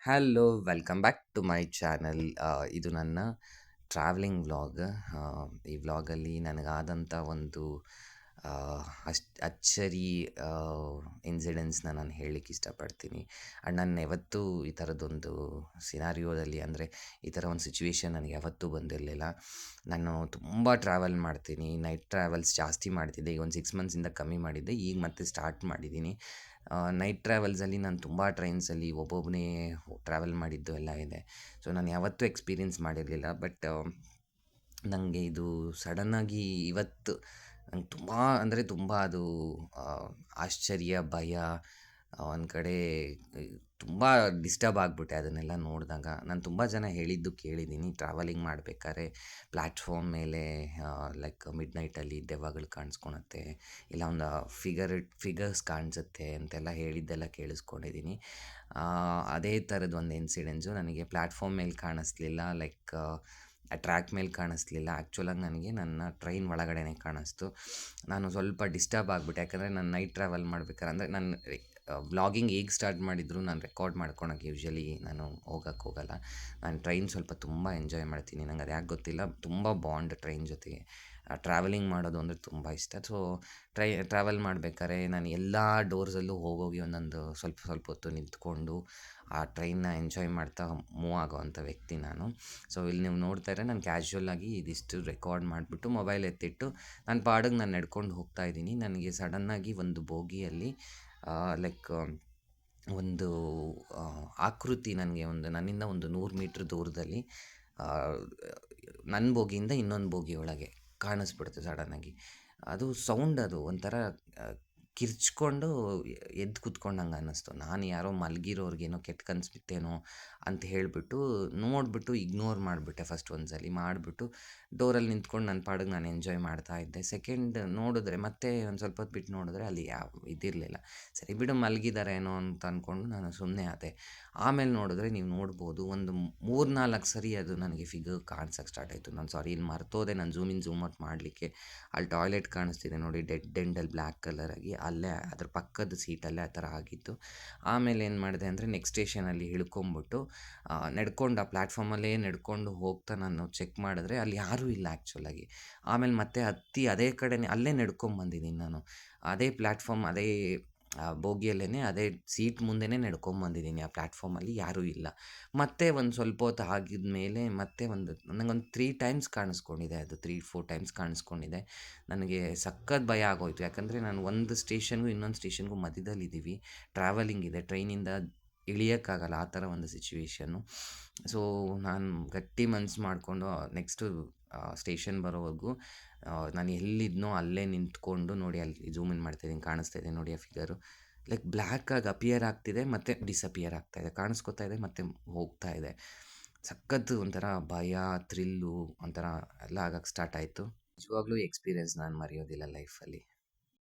Hello, welcome back to my channel. ಇದು ನನ್ನ travelling vlog. ಈ ವ್ಲಾಗಲ್ಲಿ ನನಗಾದಂಥ ಒಂದು ಅಚ್ಚರಿ ಇನ್ಸಿಡೆನ್ಸ್ನ ನಾನು ಹೇಳಲಿಕ್ಕೆ ಇಷ್ಟಪಡ್ತೀನಿ. ಆ್ಯಂಡ್ ನಾನು ಯಾವತ್ತೂ ಈ ಥರದ್ದೊಂದು ಸಿನಾರಿಯೋದಲ್ಲಿ, ಅಂದರೆ ಈ ಥರ ಒಂದು ಸಿಚುವೇಶನ್ ನನಗೆ ಯಾವತ್ತೂ ಬಂದಿರಲಿಲ್ಲ. ನಾನು ತುಂಬ ಟ್ರಾವೆಲ್ ಮಾಡ್ತೀನಿ, ನೈಟ್ ಟ್ರಾವೆಲ್ಸ್ ಜಾಸ್ತಿ ಮಾಡ್ತಿದ್ದೆ. ಈಗ ಒಂದು 6 ಮಂತ್ಸಿಂದ ಕಮ್ಮಿ ಮಾಡಿದ್ದೆ, ಈಗ ಮತ್ತೆ ಸ್ಟಾರ್ಟ್ ಮಾಡಿದ್ದೀನಿ. ನೈಟ್ ಟ್ರಾವೆಲ್ಸಲ್ಲಿ ನಾನು ತುಂಬ ಟ್ರೈನ್ಸಲ್ಲಿ ಒಬ್ಬೊಬ್ಬನೇ ಟ್ರಾವೆಲ್ ಮಾಡಿದ್ದು ಎಲ್ಲ ಇದೆ. ಸೊ ನಾನು ಯಾವತ್ತೂ ಎಕ್ಸ್ಪೀರಿಯೆನ್ಸ್ ಮಾಡಿರಲಿಲ್ಲ. ಬಟ್ ನನಗೆ ಇದು ಸಡನ್ನಾಗಿ ಇವತ್ತು ನಂಗೆ ತುಂಬ ಅಂದರೆ ತುಂಬ ಅದು ಆಶ್ಚರ್ಯ, ಭಯ, ಒಂದು ಕಡೆ ತುಂಬ ಡಿಸ್ಟರ್ಬ್ ಆಗಿಬಿಟ್ಟೆ ಅದನ್ನೆಲ್ಲ ನೋಡಿದಾಗ. ನಾನು ತುಂಬ ಜನ ಹೇಳಿದ್ದು ಕೇಳಿದ್ದೀನಿ, ಟ್ರಾವೆಲಿಂಗ್ ಮಾಡಬೇಕಾದ್ರೆ ಪ್ಲ್ಯಾಟ್ಫಾರ್ಮ್ ಮೇಲೆ ಲೈಕ್ ಮಿಡ್ ನೈಟಲ್ಲಿ ದೆವ್ವಗಳು ಕಾಣಿಸ್ಕೊಳತ್ತೆ, ಇಲ್ಲ ಒಂದು ಫಿಗರ್ಸ್ ಕಾಣಿಸುತ್ತೆ ಅಂತೆಲ್ಲ ಹೇಳಿದ್ದೆಲ್ಲ ಕೇಳಿಸ್ಕೊಂಡಿದ್ದೀನಿ. ಅದೇ ಥರದ್ದು ಒಂದು ಇನ್ಸಿಡೆನ್ಸು ನನಗೆ ಪ್ಲ್ಯಾಟ್ಫಾರ್ಮ್ ಮೇಲೆ ಕಾಣಿಸ್ಲಿಲ್ಲ, ಲೈಕ್ ಆ ಟ್ರ್ಯಾಕ್ ಮೇಲೆ ಕಾಣಿಸ್ಲಿಲ್ಲ. ಆ್ಯಕ್ಚುಲಾಗಿ ನನಗೆ ನನ್ನ ಟ್ರೈನ್ ಒಳಗಡೆನೇ ಕಾಣಿಸ್ತು. ನಾನು ಸ್ವಲ್ಪ ಡಿಸ್ಟರ್ಬ್ ಆಗಿಬಿಟ್ಟೆ, ಯಾಕಂದರೆ ನಾನು ನೈಟ್ ಟ್ರಾವೆಲ್ ಮಾಡ್ಬೇಕಾದ್ರೆ, ಅಂದರೆ ನಾನು ವ್ಲಾಗಿಂಗ್ ಹೇಗೆ ಸ್ಟಾರ್ಟ್ ಮಾಡಿದ್ರು ನಾನು ರೆಕಾರ್ಡ್ ಮಾಡ್ಕೊಳಕ್ಕೆ ಯೂಶ್ವಲಿ ನಾನು ಹೋಗಲ್ಲ. ನಾನು ಟ್ರೈನ್ ಸ್ವಲ್ಪ ತುಂಬ ಎಂಜಾಯ್ ಮಾಡ್ತೀನಿ. ನಂಗೆ ಅದು ಯಾಕೆ ಗೊತ್ತಿಲ್ಲ, ತುಂಬ ಬಾಂಡ್ ಟ್ರೈನ್ ಜೊತೆಗೆ. ಟ್ರಾವೆಲಿಂಗ್ ಮಾಡೋದು ಅಂದರೆ ತುಂಬ ಇಷ್ಟ. ಸೊ ಟ್ರಾವೆಲ್ ಮಾಡ್ಬೇಕಾದ್ರೆ ನಾನು ಎಲ್ಲ ಡೋರ್ಸಲ್ಲೂ ಹೋಗೋಗಿ ಒಂದೊಂದು ಸ್ವಲ್ಪ ಹೊತ್ತು ನಿಂತ್ಕೊಂಡು ಆ ಟ್ರೈನ್ನ ಎಂಜಾಯ್ ಮಾಡ್ತಾ ಮೂವ್ ಆಗೋವಂಥ ವ್ಯಕ್ತಿ ನಾನು. ಸೊ ಇಲ್ಲಿ ನೀವು ನೋಡ್ತಾ ಇದ್ರೆ ನಾನು ಕ್ಯಾಶುವಲ್ಲಾಗಿ ಇದಿಷ್ಟು ರೆಕಾರ್ಡ್ ಮಾಡಿಬಿಟ್ಟು ಮೊಬೈಲ್ ಎತ್ತಿಟ್ಟು ನನ್ನ ಪಾಡಿಗೆ ನಾನು ನಡ್ಕೊಂಡು ಹೋಗ್ತಾ ಇದ್ದೀನಿ. ನನಗೆ ಸಡನ್ನಾಗಿ ಒಂದು ಬೋಗಿಯಲ್ಲಿ ಲೈಕ್ ಒಂದು ಆಕೃತಿ ನನಗೆ ನನ್ನಿಂದ ಒಂದು 100 ಮೀಟ್ರ್ ದೂರದಲ್ಲಿ ನನ್ನ ಬೋಗಿಯಿಂದ ಇನ್ನೊಂದು ಬೋಗಿಯೊಳಗೆ ಕಾಣಿಸ್ಬಿಡ್ತು ಸಡನ್ನಾಗಿ. ಅದು ಸೌಂಡ್, ಅದು ಒಂಥರ ಕಿರ್ಚ್ಕೊಂಡು ಎದ್ದು ಕೂತ್ಕೊಂಡಂಗೆ ಅನ್ನಿಸ್ತು. ನಾನು ಯಾರೋ ಮಲಗಿರೋರ್ಗೇನೋ ಕೆಟ್ಟ ಕನಸು ಬಿತ್ತೇನೋ ಅಂತ ಹೇಳಿಬಿಟ್ಟು ನೋಡಿಬಿಟ್ಟು ಇಗ್ನೋರ್ ಮಾಡಿಬಿಟ್ಟೆ ಫಸ್ಟ್ ಒಂದು ಸಲ. ಮಾಡಿಬಿಟ್ಟು ಡೋರಲ್ಲಿ ನಿಂತ್ಕೊಂಡು ನನ್ನ ಪಾಡಿಗೆ ನಾನು ಎಂಜಾಯ್ ಮಾಡ್ತಾ ಇದ್ದೆ. ಸೆಕೆಂಡ್ ನೋಡಿದ್ರೆ, ಮತ್ತೆ ಒಂದು ಸ್ವಲ್ಪ ಹೊತ್ತು ಬಿಟ್ಟು ನೋಡಿದ್ರೆ ಅಲ್ಲಿ ಯಾವ ಇದಿರಲಿಲ್ಲ. ಸರಿ ಬಿಡು, ಮಲಗಿದಾರೇನೋ ಅಂತ ಅಂದ್ಕೊಂಡು ನಾನು ಸುಮ್ಮನೆ ಆದೆ. ಆಮೇಲೆ ನೋಡಿದ್ರೆ ನೀವು ನೋಡ್ಬೋದು, ಒಂದು 3-4 ಸರಿ ಅದು ನನಗೆ ಫಿಗರ್ ಕಾಣಿಸೋಕ್ಕೆ ಸ್ಟಾರ್ಟ್ ಆಯಿತು. ನಾನು ಸಾರಿ, ಇಲ್ಲಿ ಮರ್ತೋದೆ ನಾನು ಝೂಮ್ ಇನ್ ಝೂಮ್ ಔಟ್ ಮಾಡಲಿಕ್ಕೆ. ಅಲ್ಲಿ ಟಾಯ್ಲೆಟ್ ಕಾಣಿಸ್ತಿದೆ ನೋಡಿ, ಡೆಡ್ ಎಂಡಲ್ಲಿ ಬ್ಲ್ಯಾಕ್ ಕಲರಾಗಿ, ಅಲ್ಲೇ ಅದ್ರ ಪಕ್ಕದ ಸೀಟಲ್ಲೇ ಆ ಥರ ಆಗಿತ್ತು. ಆಮೇಲೆ ಏನು ಮಾಡಿದೆ ಅಂದರೆ, ನೆಕ್ಸ್ಟ್ ಸ್ಟೇಷನಲ್ಲಿ ಇಳ್ಕೊಂಬಿಟ್ಟು ನಡ್ಕೊಂಡು ಆ ಪ್ಲ್ಯಾಟ್ಫಾರ್ಮಲ್ಲೇ ನಡ್ಕೊಂಡು ಹೋಗ್ತಾ ನಾನು ಚೆಕ್ ಮಾಡಿದ್ರೆ ಅಲ್ಲಿ ಯಾರೂ ಇಲ್ಲ ಆ್ಯಕ್ಚುಲಾಗಿ. ಆಮೇಲೆ ಮತ್ತೆ ಹತ್ತಿ ಅದೇ ಕಡೆನೇ ಅಲ್ಲೇ ನಡ್ಕೊಂಬಂದಿದ್ದೀನಿ ನಾನು. ಅದೇ ಪ್ಲ್ಯಾಟ್ಫಾರ್ಮ್, ಅದೇ ಬೋಗಿಯಲ್ಲೇ ಅದೇ ಸೀಟ್ ಮುಂದೆನೇ ನಡ್ಕೊಂಬಂದಿದ್ದೀನಿ. ಆ ಪ್ಲ್ಯಾಟ್ಫಾರ್ಮಲ್ಲಿ ಯಾರೂ ಇಲ್ಲ. ಮತ್ತೆ ಒಂದು ಸ್ವಲ್ಪ ಹೊತ್ತು ಆಗಿದ ಮೇಲೆ ಮತ್ತೆ ನನಗೊಂದು 3 ಟೈಮ್ಸ್ ಕಾಣಿಸ್ಕೊಂಡಿದೆ, ಅದು 3-4 ಟೈಮ್ಸ್ ಕಾಣಿಸ್ಕೊಂಡಿದೆ. ನನಗೆ ಸಖತ್ ಭಯ ಆಗೋಯಿತು, ಯಾಕಂದರೆ ನಾನು ಒಂದು ಸ್ಟೇಷನ್ಗೂ ಇನ್ನೊಂದು ಸ್ಟೇಷನ್ಗೂ ಮಧ್ಯದಲ್ಲಿದ್ದೀವಿ, ಟ್ರಾವೆಲಿಂಗ್ ಇದೆ, ಟ್ರೈನಿಂದ ಇಳಿಯೋಕ್ಕಾಗಲ್ಲ, ಆ ಥರ ಒಂದು ಸಿಚುವೇಶನ್ನು. ಸೊ ನಾನು ಗಟ್ಟಿ ಮನ್ಸು ಮಾಡಿಕೊಂಡು ನೆಕ್ಸ್ಟು ಸ್ಟೇಷನ್ ಬರೋವರೆಗೂ ನಾನು ಎಲ್ಲಿದ್ನೋ ಅಲ್ಲೇ ನಿಂತ್ಕೊಂಡು, ನೋಡಿ ಅಲ್ಲಿ ಝೂಮ್ ಇನ್ ಮಾಡ್ತಾಯಿದ್ದೀನಿ, ಕಾಣಿಸ್ತಾ ಇದೆ ನೋಡಿ ಆ ಫಿಗರು. ಲೈಕ್ ಬ್ಲ್ಯಾಕಾಗಿ ಅಪಿಯರ್ ಆಗ್ತಿದೆ, ಮತ್ತು ಡಿಸಪಿಯರ್ ಆಗ್ತಾಯಿದೆ, ಕಾಣಿಸ್ಕೊತಾ ಇದೆ, ಮತ್ತು ಹೋಗ್ತಾ ಇದೆ. ಸಖತ್ತು ಒಂಥರ ಭಯ, ಥ್ರಿಲ್ಲು ಒಂಥರ ಎಲ್ಲ ಆಗಕ್ಕೆ ಸ್ಟಾರ್ಟ್ ಆಯಿತು. ನಿಜವಾಗ್ಲೂ ಎಕ್ಸ್ಪೀರಿಯೆನ್ಸ್ ನಾನು ಮರೆಯೋದಿಲ್ಲ ಲೈಫಲ್ಲಿ.